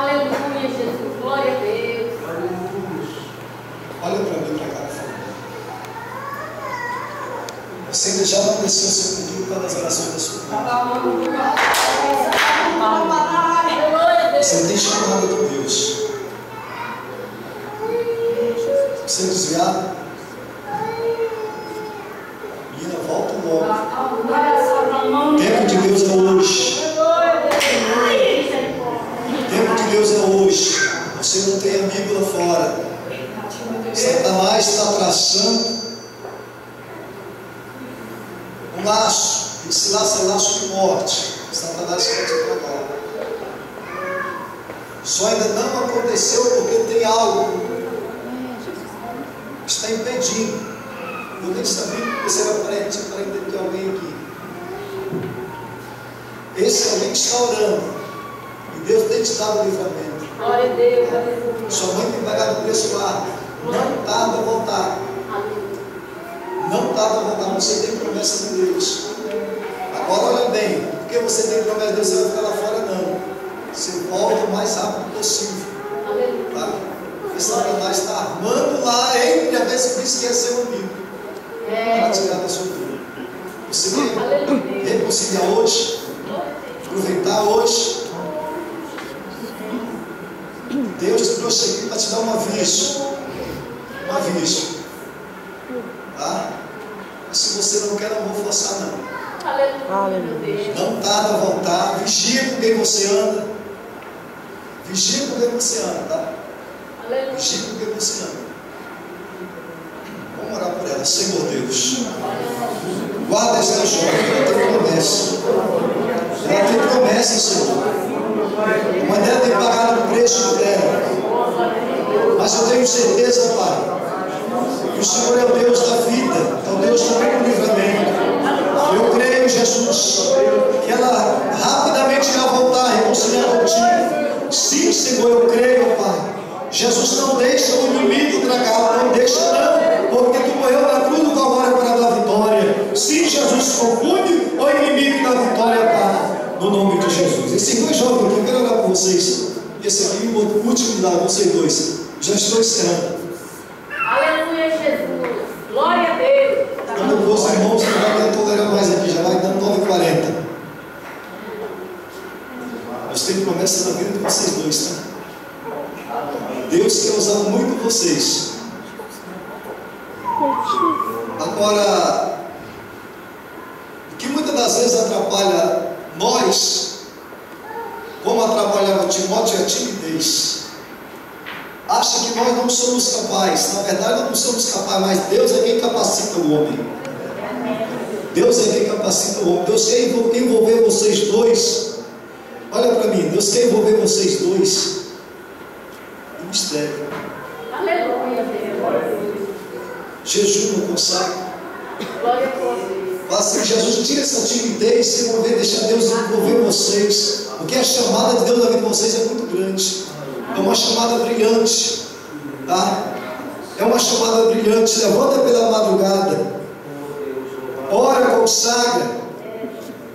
Aleluia, Jesus. Glória a Deus. Olha para mim, para cá, por favor. Você já agradeceu o seu pedido pelas orações da sua vida? Você tem chamado de Deus. Você é desviado? Menina, volta logo. Tempo de Deus é hoje. Tempo de Deus é hoje. Você não tem amigo lá fora. Satanás está traçando um laço. Esse laço é laço de morte. Satanás quer te tragar. Só ainda não aconteceu porque tem algo que está impedindo. Eu nem sabia que você era parente de alguém aqui. Esse alguém está orando. E Deus tem te dado o livramento. Glória a Deus. Sua mãe tem pagado o preço lá. Não tarda a voltar. Não tarda a voltar. Você tem promessa de Deus. Agora olha bem. Porque você tem promessa de Deus, você vai ficar lá fora, não. Você volta o mais rápido possível. Tá? Porque Satanás está armando lá entre a vez que disse que ia ser um amigo. Para tirar da sua vida. Você quer reconciliar hoje? Aproveitar hoje? Deus te trouxe aqui para te dar um aviso. Um aviso. Tá? Mas se você não quer, não vou forçar, não. Aleluia. Não tarda a voltar. Vigia com quem você anda. Vigia com quem você anda, tá? Vigia com quem você anda. Vamos orar por ela. Senhor Deus, guarda esta jovem, ela tem promessa. Ela tem promessa, Senhor. A mãe dela tem pagado o preço dela. Mas eu tenho certeza, Pai, que o Senhor é o Deus da vida, é o Deus também do livramento. Eu creio, Jesus, que ela rapidamente irá voltar reconciliar contigo. Sim, Senhor, eu creio, Pai. Jesus, não deixa o inimigo tragá-la, não deixa não, porque tu morreu na cruz do Calvário para dar vitória. Sim, Jesus, confunde o inimigo da vitória, Pai, no nome de Jesus. Esses dois jovens aqui, eu quero orar por vocês. Esse aqui, o último lado, vocês dois. Já estou encerrando. Aleluia, Jesus. Glória a Deus. Quando os irmãos não vai tolerar mais aqui, já vai dando 9h40. Deus tem promessa na vida de vocês dois, tá? Deus quer usar muito vocês. Agora, o que muitas das vezes atrapalha nós, como atrapalhava Timóteo, é a timidez. Acha que nós não somos capazes. Na verdade, não somos capazes, mas Deus é quem capacita o homem. Deus é quem capacita o homem. Deus quer envolver vocês dois. Olha para mim, Deus quer envolver vocês dois em mistério. Aleluia, Deus. Jejum, consagre. Glória a Deus. Faça que Jesus tire essa timidez, se envolver, deixar Deus envolver vocês. Porque a chamada de Deus na vida de vocês é muito grande. É uma chamada brilhante, tá? É uma chamada brilhante. Levanta pela madrugada, ora, consagra.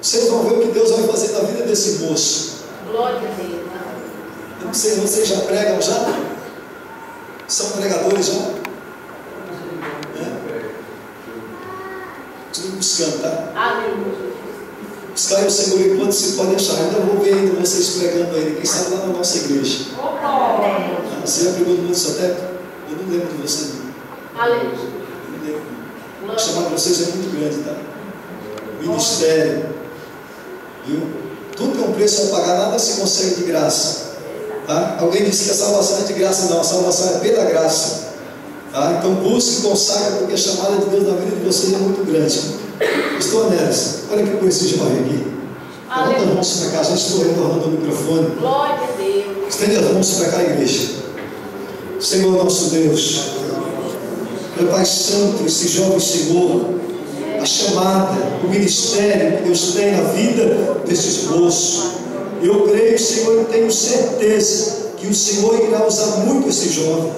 Vocês vão ver o que Deus vai fazer na vida desse moço. Glória a Deus. Eu não sei, vocês já pregam já? São pregadores já? Tudo buscando, tá? Aleluia. Buscar o Senhor enquanto se pode achar. Ainda vou ver ainda vocês pregando ainda. Quem sabe lá na nossa igreja. Você já pregou no mundo discoteca? Eu não lembro de você. Aleluia. Eu não lembro. O chamado de vocês é muito grande, tá? Ministério. Viu? Tudo tem um preço a pagar, nada se consegue de graça. Tá? Alguém disse que a salvação é de graça, não. A salvação é pela graça. Tá? Então busque e consagre, porque a chamada de Deus na vida de vocês é muito grande. Estou nessa. Olha que com esse jovem aqui. Levanta as mãos para cá, já estou retornando o microfone. Glória a Deus. Estende as mãos para cá, igreja. Senhor nosso Deus, meu Pai Santo, esse jovem Senhor, a chamada, o ministério que Deus tem na vida desses moços. Eu creio, Senhor, e tenho certeza que o Senhor irá usar muito esse jovem.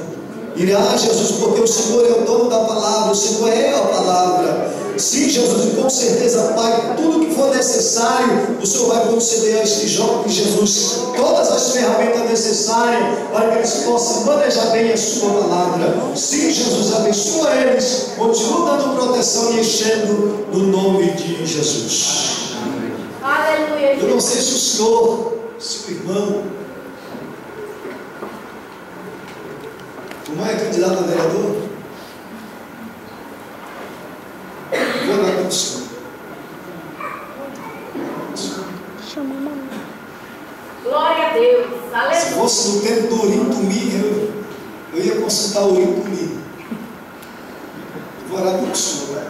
Irá, Jesus, porque o Senhor é o dono da palavra, o Senhor é a palavra. Sim, Jesus, e com certeza, Pai, tudo que for necessário, o Senhor vai conceder a este jovem, Jesus, todas as ferramentas necessárias necessária para que eles possam manejar bem a sua palavra. Sim, Jesus, abençoa eles, continua dando proteção e enchendo no nome de Jesus. Aleluia. Eu não sei se o senhor, se o irmão, como é candidato a vereador? Vou lá com o senhor. Glória a Deus. Se Aleluia. fosse no tempo do Urim Tumim, eu ia consultar o Urim Tumim. Vou orar com o senhor.